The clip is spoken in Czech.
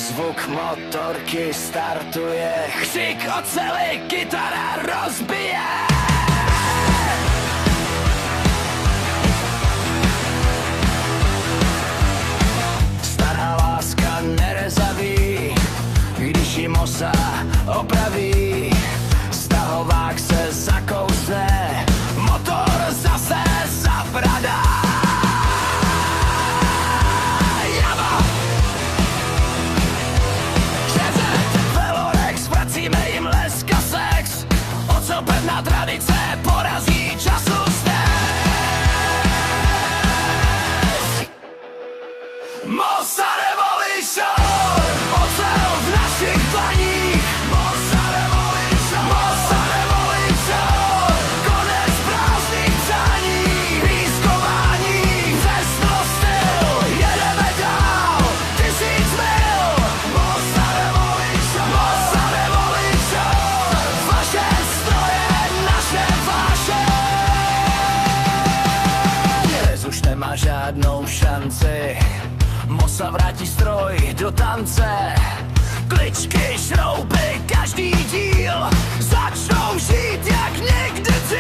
Zvuk motorky startuje, křik oceli, kytara rozbije. Stará láska nerezaví, když jí mosa opraví. Stahovák se zakousne, motor zase zabradá. Pevná tradice porazí času stes. Mosa Revolution, ocel v našich dlaních. Mosa Revolution, Mosa Revolution, konec prázdných přání, pískování, přesno styl, jedeme dál, 1000 mil. Mosa Revolution, Mosa Revolution, vaše už nemá žádnou šanci. Mosa vrátí stroj do tance. Kličky, šrouby, každý díl začnou žít jak nikdy.